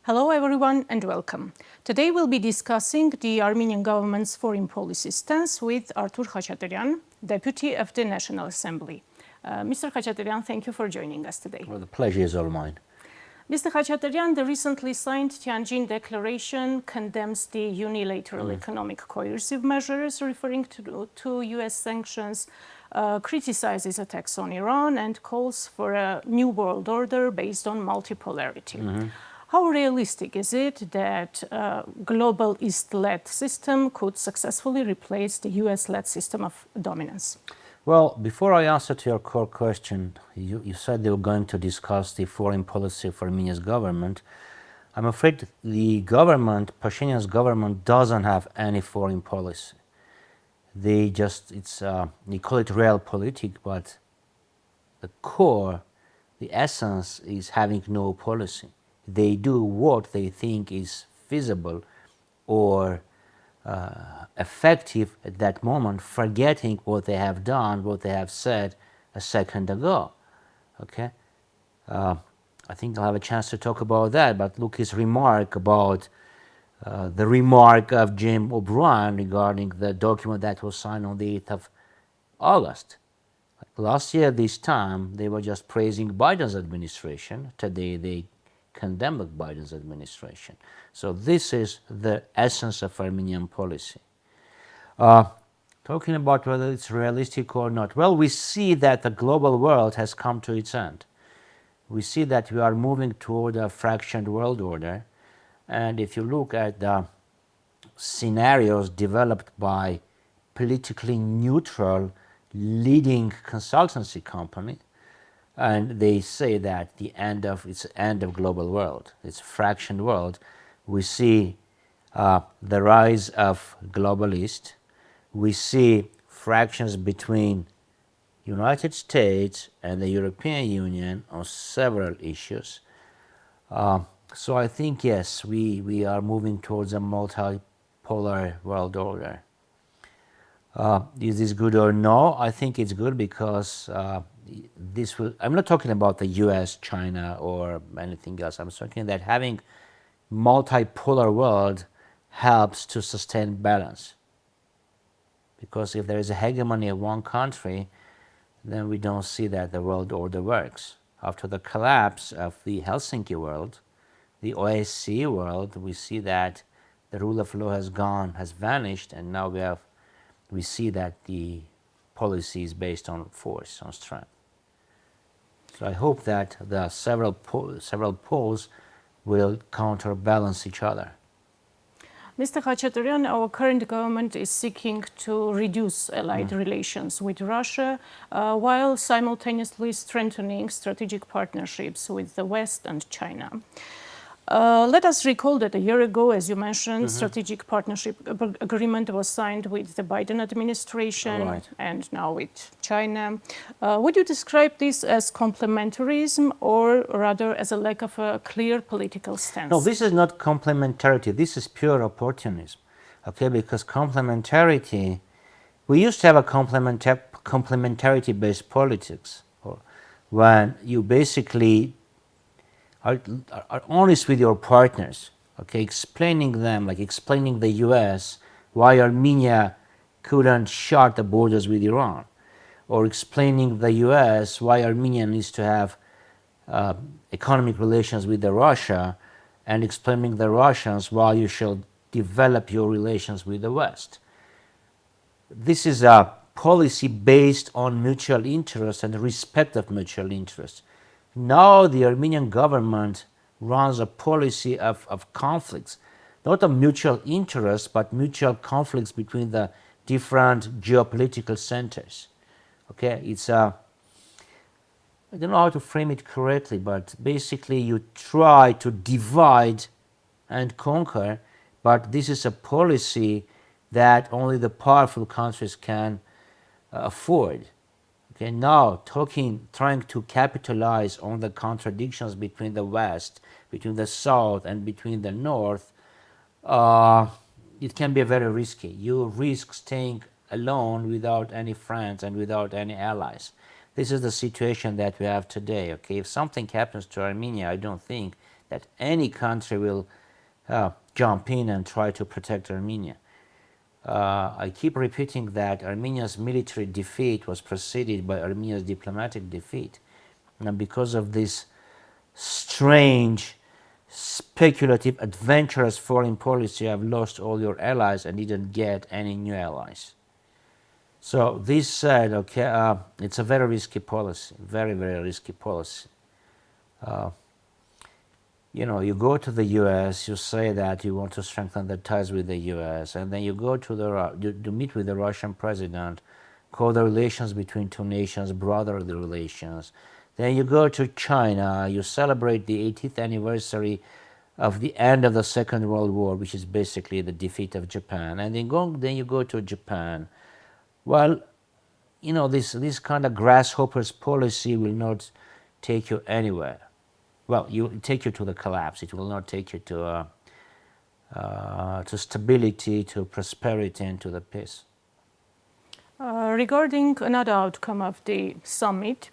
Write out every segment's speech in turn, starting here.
Hello everyone and welcome. Today we'll be discussing the Armenian government's foreign policy stance with Artur Khachatryan, Deputy of the National Assembly. Mr. Khachatryan, thank you for joining us today. Well, the pleasure is all mine. Mr. Khachatryan, the recently signed Tianjin Declaration condemns the unilateral economic coercive measures referring to US sanctions, criticizes attacks on Iran and calls for a new world order based on multipolarity. How realistic is it that a global East-led system could successfully replace the US-led system of dominance? Well, before I answer to your core question, you said they were going to discuss the foreign policy of Armenia's government. I'm afraid the government, Pashinyan's government, doesn't have any foreign policy. They call it realpolitik, but the core, the essence is having no policy. They do what they think is feasible or effective at that moment, forgetting what they have done, what they have said a second ago. Okay, I think I'll have a chance to talk about that. But look, his remark about the remark of Jim O'Brien regarding the document that was signed on the 8th of August. Last year, this time, they were just praising Biden's administration. Today, they condemned Biden's administration. So this is the essence of Armenian policy. Talking about whether it's realistic or not, well, we see that the global world has come to its end. We see that we are moving toward a fractured world order. And if you look at the scenarios developed by politically neutral leading consultancy company, and they say that it's the end of global world, it's a fractioned world. We see the rise of global East. We see fractions between United States and the European Union on several issues. So I think, yes, we are moving towards a multipolar world order. Is this good or no? I think it's good because I'm not talking about the US, China, or anything else. I'm talking that having multipolar world helps to sustain balance. Because if there is a hegemony of one country, then we don't see that the world order works. After the collapse of the Helsinki world, the OSCE world, we see that the rule of law has vanished, and now we see that the policy is based on force, on strength. So I hope that the several poles will counterbalance each other. Mr. Khachatryan, our current government is seeking to reduce allied relations with Russia while simultaneously strengthening strategic partnerships with the West and China. Let us recall that a year ago, as you mentioned, strategic partnership agreement was signed with the Biden administration and now with China. Would you describe this as complementarism or rather as a lack of a clear political stance? No, this is not complementarity. This is pure opportunism. Okay, because complementarity, we used to have a complementarity-based politics, when you basically are honest with your partners, okay, explaining the US why Armenia couldn't shut the borders with Iran, or explaining the US why Armenia needs to have economic relations with Russia, and explaining the Russians why you should develop your relations with the West. This is a policy based on mutual interest and respect of mutual interest. Now the Armenian government runs a policy of conflicts, not of mutual interest, but mutual conflicts between the different geopolitical centers. Okay, I don't know how to frame it correctly, but basically you try to divide and conquer, but this is a policy that only the powerful countries can afford. Okay, now trying to capitalize on the contradictions between the West, between the South, and between the North, it can be very risky. You risk staying alone without any friends and without any allies. This is the situation that we have today. Okay, if something happens to Armenia, I don't think that any country will jump in and try to protect Armenia. I keep repeating that Armenia's military defeat was preceded by Armenia's diplomatic defeat. And because of this strange, speculative, adventurous foreign policy, I've lost all your allies and didn't get any new allies. So this said, okay, it's a very risky policy, very, very risky policy. You know, you go to the U.S., you say that you want to strengthen the ties with the U.S., and then you go to meet with the Russian president, call the relations between two nations brotherly relations. Then you go to China, you celebrate the 80th anniversary of the end of the Second World War, which is basically the defeat of Japan, and then you go to Japan. Well, you know, this kind of grasshoppers policy will not take you anywhere. Well, you take you to the collapse. It will not take you to stability, to prosperity, and to the peace. Regarding another outcome of the summit,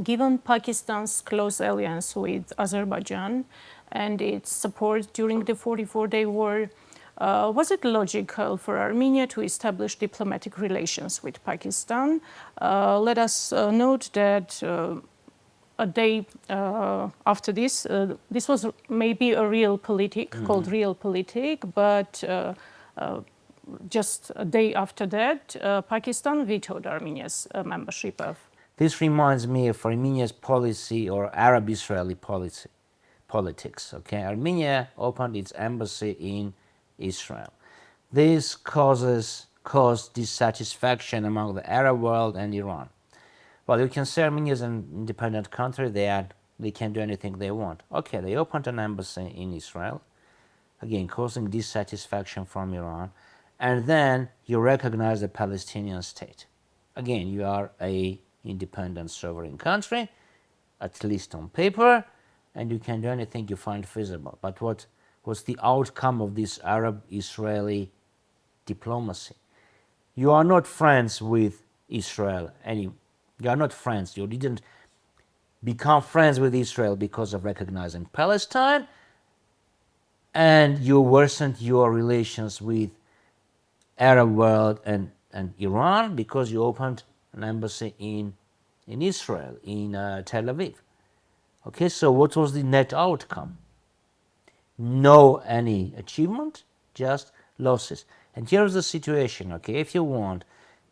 given Pakistan's close alliance with Azerbaijan and its support during the 44-day war, was it logical for Armenia to establish diplomatic relations with Pakistan? Let us note that a day after this, this was maybe a realpolitik, called realpolitik, but just a day after that, Pakistan vetoed Armenia's membership of. This reminds me of Armenia's policy or Arab-Israeli politics. Okay, Armenia opened its embassy in Israel. This caused dissatisfaction among the Arab world and Iran. Well, you can say Armenia is an independent country. They can do anything they want. Okay, they opened an embassy in Israel, again causing dissatisfaction from Iran, and then you recognize the Palestinian state. Again, you are a independent sovereign country, at least on paper, and you can do anything you find feasible. But what was the outcome of this Arab-Israeli diplomacy? You are not friends with Israel anymore. You are not friends. You didn't become friends with Israel because of recognizing Palestine, and you worsened your relations with Arab world and Iran because you opened an embassy in Israel, in Tel Aviv. Okay, so what was the net outcome? No any achievement, just losses. And here's the situation, okay, if you want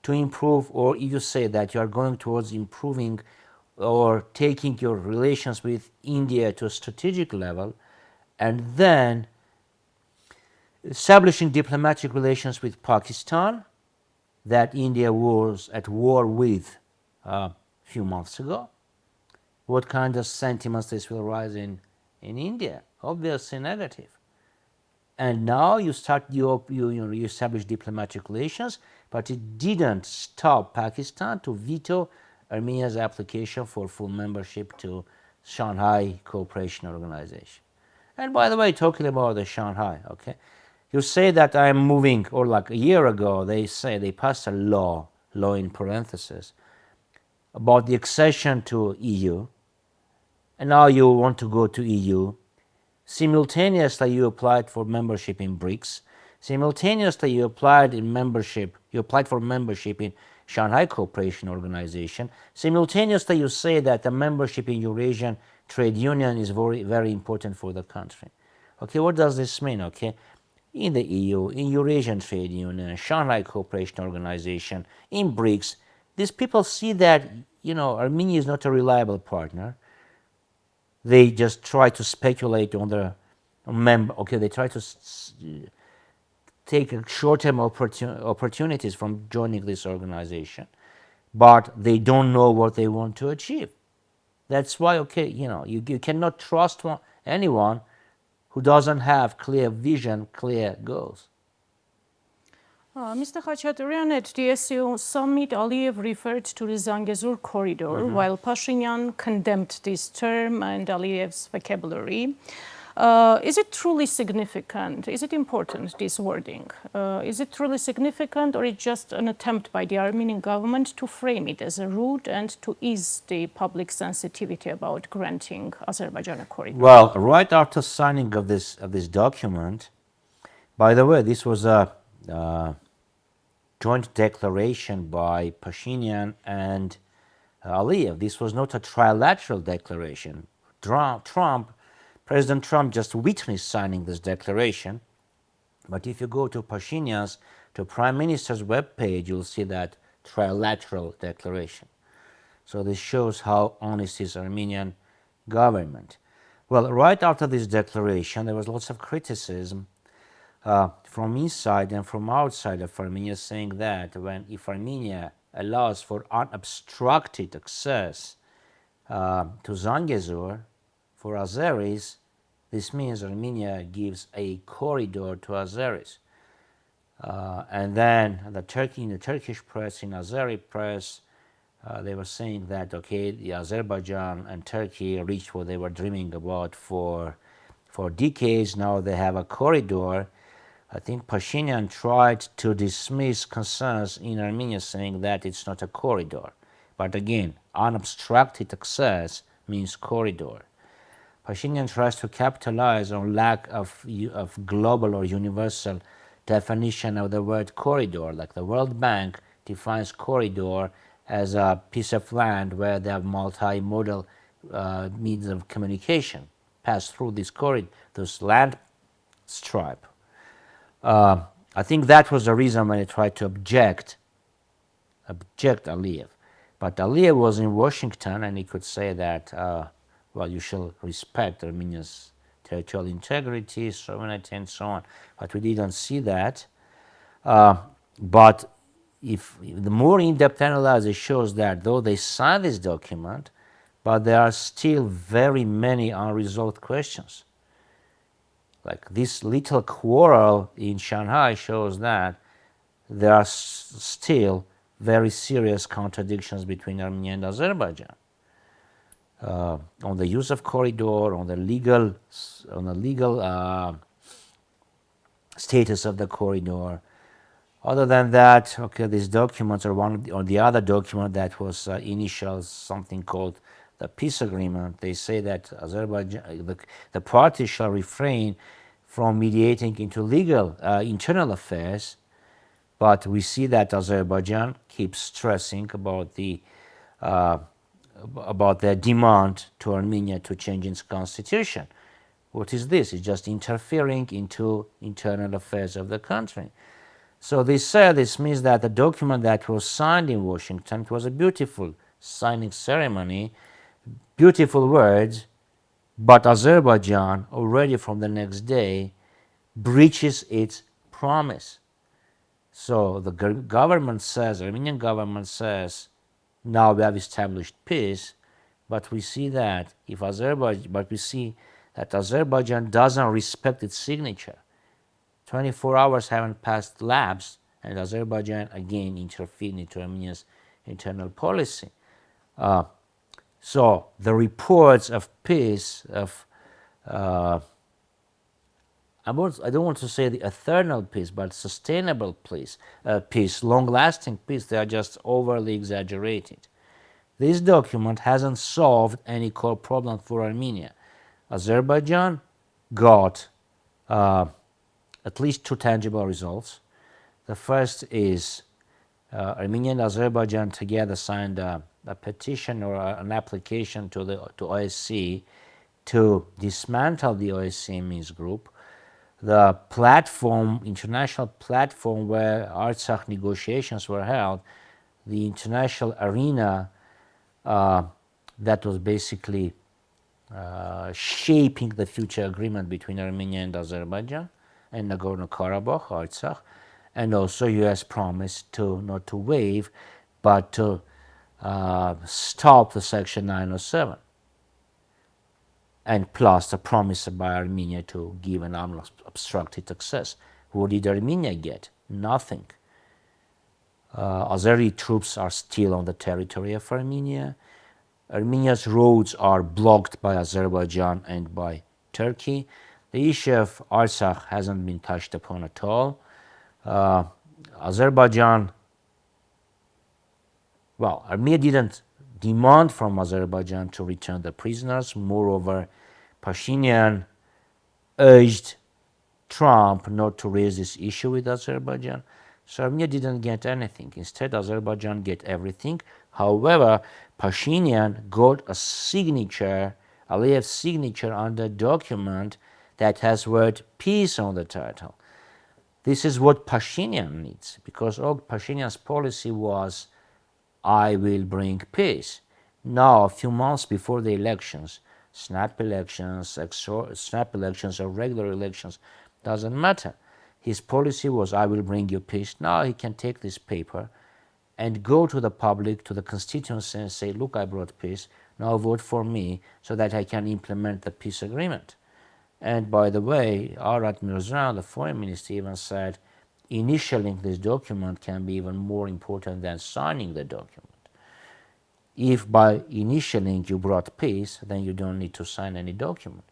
to improve, or if you say that you are going towards improving or taking your relations with India to a strategic level, and then establishing diplomatic relations with Pakistan, that India was at war with a few months ago, what kind of sentiments this will rise in India? Obviously negative. And now you establish diplomatic relations, but it didn't stop Pakistan to veto Armenia's application for full membership to Shanghai Cooperation Organization. And by the way, talking about the Shanghai, okay, you say that I'm moving, or like a year ago, they passed a law in parentheses, about the accession to EU, and now you want to go to EU. Simultaneously, you applied for membership in BRICS. Simultaneously, you applied for membership in Shanghai Cooperation Organization. Simultaneously, you say that the membership in Eurasian Trade Union is very, very important for the country. Okay, what does this mean? Okay, in the EU, in Eurasian Trade Union, Shanghai Cooperation Organization, in BRICS, these people see that, you know, Armenia is not a reliable partner. They just try to speculate on the member. Okay, they try to take short-term opportunities from joining this organization, but they don't know what they want to achieve. That's why, okay, you know, you cannot trust anyone who doesn't have clear vision, clear goals. Mr. Khachatryan, at the SCO summit, Aliyev referred to the Zangazur corridor, while Pashinyan condemned this term and Aliyev's vocabulary. Is it truly significant? Is it important, this wording? Is it truly significant, or is it just an attempt by the Armenian government to frame it as a route and to ease the public sensitivity about granting Azerbaijan a corridor? Well, right after signing of this document, by the way, this was a joint declaration by Pashinyan and Aliyev. This was not a trilateral declaration. President Trump just witnessed signing this declaration. But if you go to Pashinyan's, to Prime Minister's webpage, you'll see that trilateral declaration. So this shows how honest is Armenian government. Well, right after this declaration, there was lots of criticism from inside and from outside of Armenia, saying that if Armenia allows for unobstructed access to Zangazur for Azeris, this means Armenia gives a corridor to Azeris. And then in the Turkish press, in Azeri press, they were saying that, okay, the Azerbaijan and Turkey reached what they were dreaming about for decades. Now they have a corridor. I think Pashinyan tried to dismiss concerns in Armenia, saying that it's not a corridor. But again, unobstructed access means corridor. Pashinyan tries to capitalize on lack of global or universal definition of the word corridor. Like the World Bank defines corridor as a piece of land where they have multimodal means of communication pass through this corridor, this land stripe. I think that was the reason when they tried to object Aliyev. But Aliyev was in Washington, and he could say that, well, you shall respect Armenia's territorial integrity, sovereignty, and so on. But we didn't see that. But if the more in-depth analysis shows that though they signed this document, but there are still very many unresolved questions. Like this little quarrel in Shanghai shows that there are still very serious contradictions between Armenia and Azerbaijan on the use of corridor, on the legal status of the corridor. Other than that, okay, these documents are one or the other document that was initial something called the peace agreement. They say that Azerbaijan, the parties shall refrain from mediating into legal internal affairs, but we see that Azerbaijan keeps stressing about their demand to Armenia to change its constitution. What is this? It's just interfering into internal affairs of the country. So they said this means that the document that was signed in Washington, it was a beautiful signing ceremony, beautiful words, but Azerbaijan already from the next day breaches its promise. So the government says, Armenian government says, now we have established peace, but we see that Azerbaijan doesn't respect its signature. 24 hours haven't passed lapsed, and Azerbaijan again intervened into Armenia's internal policy. So the reports of peace, I don't want to say the eternal peace, but sustainable peace, long-lasting peace, they are just overly exaggerated. This document hasn't solved any core problem for Armenia. Azerbaijan got at least two tangible results. The first is Armenia and Azerbaijan together signed a petition or an application to OSCE to dismantle the OSCE Minsk group. The platform, international platform where Artsakh negotiations were held, the international arena that was basically shaping the future agreement between Armenia and Azerbaijan and Nagorno-Karabakh, Artsakh, and also U.S. promised not to waive, but to stop the Section 907. And plus the promise by Armenia to give an unobstructed access. What did Armenia get? Nothing. Azeri troops are still on the territory of Armenia. Armenia's roads are blocked by Azerbaijan and by Turkey. The issue of Artsakh hasn't been touched upon at all. Azerbaijan, well, Armenia didn't demand from Azerbaijan to return the prisoners. Moreover, Pashinyan urged Trump not to raise this issue with Azerbaijan. So Armenia didn't get anything. Instead, Azerbaijan get everything. However, Pashinyan got a signature, Aliyev's signature on the document that has word peace on the title. This is what Pashinyan needs, because all Pashinyan's policy was, I will bring peace. Now, a few months before the elections, snap elections or regular elections, doesn't matter. His policy was, I will bring you peace. Now he can take this paper and go to the public, to the constituency, and say, look, I brought peace. Now vote for me so that I can implement the peace agreement. And by the way, Arat Mirzoyan, the foreign minister, even said, initialing this document can be even more important than signing the document. If by initialing you brought peace, then you don't need to sign any document.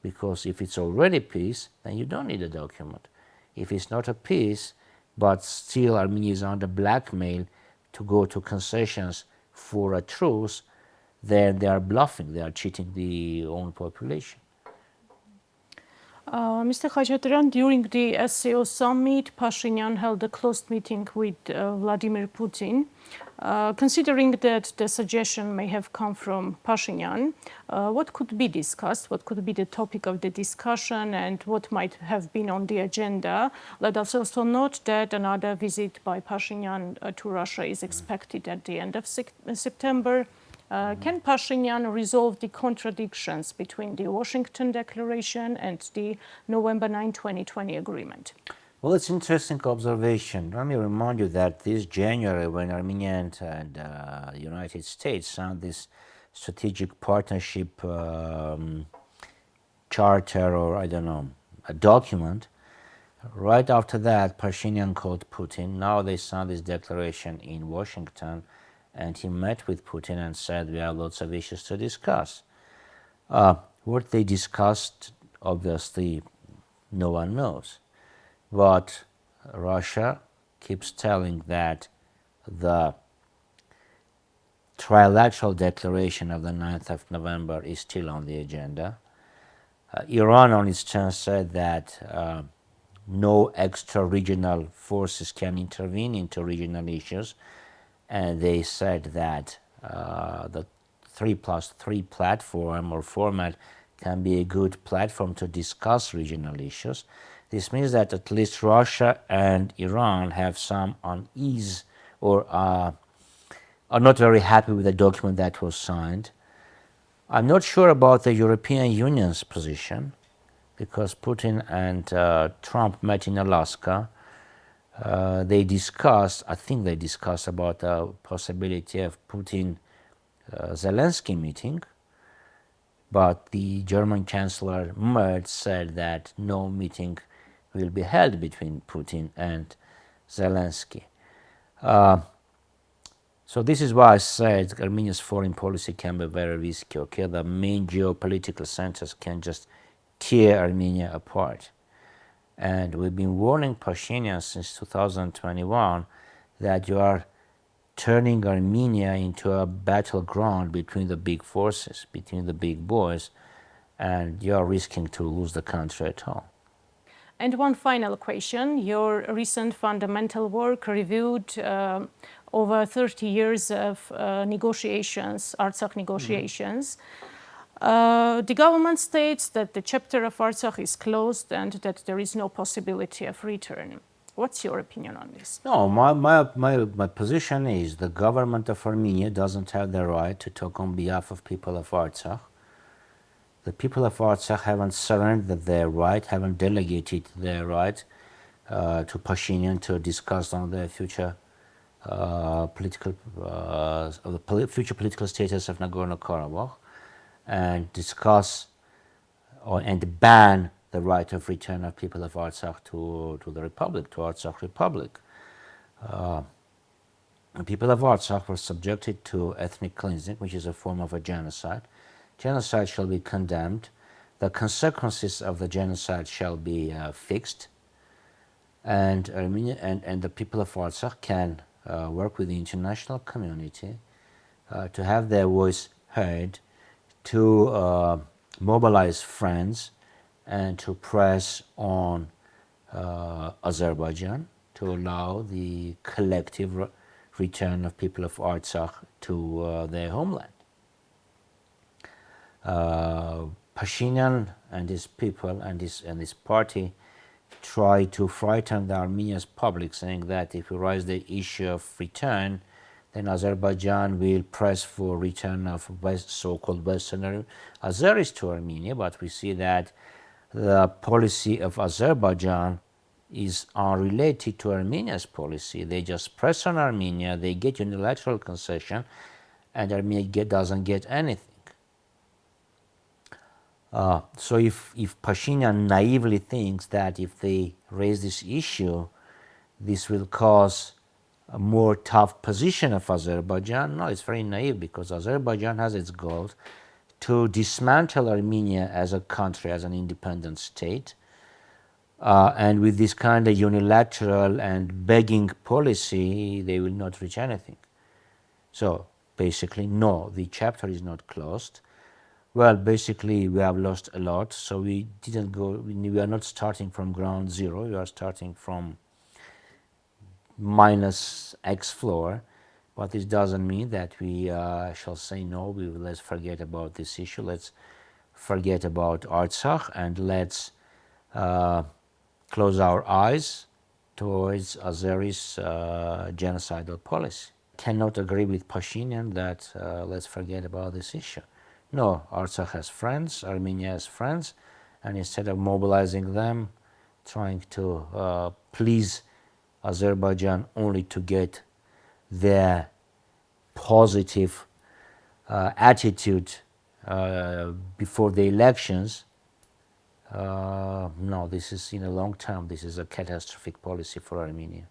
Because if it's already peace, then you don't need a document. If it's not a peace, but still Armenia is under blackmail to go to concessions for a truce, then they are bluffing, they are cheating the own population. Mr. Khachatryan, during the SCO summit, Pashinyan held a closed meeting with Vladimir Putin. Considering that the suggestion may have come from Pashinyan, what could be discussed? What could be the topic of the discussion and what might have been on the agenda? Let us also note that another visit by Pashinyan to Russia is expected at the end of September. Can Pashinyan resolve the contradictions between the Washington Declaration and the November 9, 2020 agreement? Well, it's an interesting observation. Let me remind you that this January, when Armenia and the United States signed this strategic partnership charter, or I don't know, a document, right after that, Pashinyan called Putin. Now they signed this declaration in Washington, and he met with Putin and said, we have lots of issues to discuss. What they discussed, obviously, no one knows. But Russia keeps telling that the trilateral declaration of the 9th of November is still on the agenda. Iran, on its turn, said that no extra-regional forces can intervene into regional issues, and they said that the 3+3 platform or format can be a good platform to discuss regional issues. This means that at least Russia and Iran have some unease or are not very happy with the document that was signed. I'm not sure about the European Union's position, because Putin and Trump met in Alaska. They discussed, I think they discussed about the possibility of Putin-Zelensky meeting, but the German Chancellor Merz said that no meeting will be held between Putin and Zelensky. So this is why I said Armenia's foreign policy can be very risky. Okay, the main geopolitical centers can just tear Armenia apart. And we've been warning Pashinyan since 2021 that you are turning Armenia into a battleground between the big forces, between the big boys, and you are risking to lose the country at all. And one final question. Your recent fundamental work reviewed over 30 years of negotiations, Artsakh negotiations. The government states that the chapter of Artsakh is closed and that there is no possibility of return. What's your opinion on this? No, my position is the government of Armenia doesn't have the right to talk on behalf of people of Artsakh. The people of Artsakh haven't surrendered their right, haven't delegated their right to Pashinyan to discuss on the future future political status of Nagorno-Karabakh, and discuss and ban the right of return of people of Artsakh to the Republic, to Artsakh Republic. The people of Artsakh were subjected to ethnic cleansing, which is a form of a genocide. Genocide shall be condemned, the consequences of the genocide shall be fixed, and Armenia and the people of Artsakh can work with the international community to have their voice heard, to mobilize friends, and to press on Azerbaijan to allow the collective return of people of Artsakh to their homeland. Pashinyan and his people and his party try to frighten the Armenian public, saying that if we raise the issue of return, then Azerbaijan will press for return of so-called Western Azeris to Armenia. But we see that the policy of Azerbaijan is unrelated to Armenia's policy. They just press on Armenia, they get unilateral concession, and Armenia doesn't get anything. So if Pashinyan naively thinks that if they raise this issue, this will cause a more tough position of Azerbaijan, no, it's very naive, because Azerbaijan has its goal to dismantle Armenia as a country, as an independent state. And with this kind of unilateral and begging policy, they will not reach anything. So basically, no, the chapter is not closed. Well, basically, we have lost a lot, so we are not starting from ground zero, we are starting from minus X floor, but this doesn't mean that we shall say no, let's forget about this issue, let's forget about Artsakh, and let's close our eyes towards Azeris genocidal policy. Cannot agree with Pashinyan that let's forget about this issue. No, Artsakh has friends, Armenia has friends, and instead of mobilizing them, trying to please Azerbaijan only to get their positive attitude before the elections, no, this is in a long term, this is a catastrophic policy for Armenia.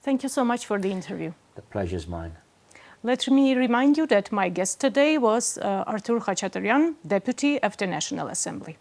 Thank you so much for the interview. The pleasure is mine. Let me remind you that my guest today was Artur Khachatryan, Deputy of the National Assembly.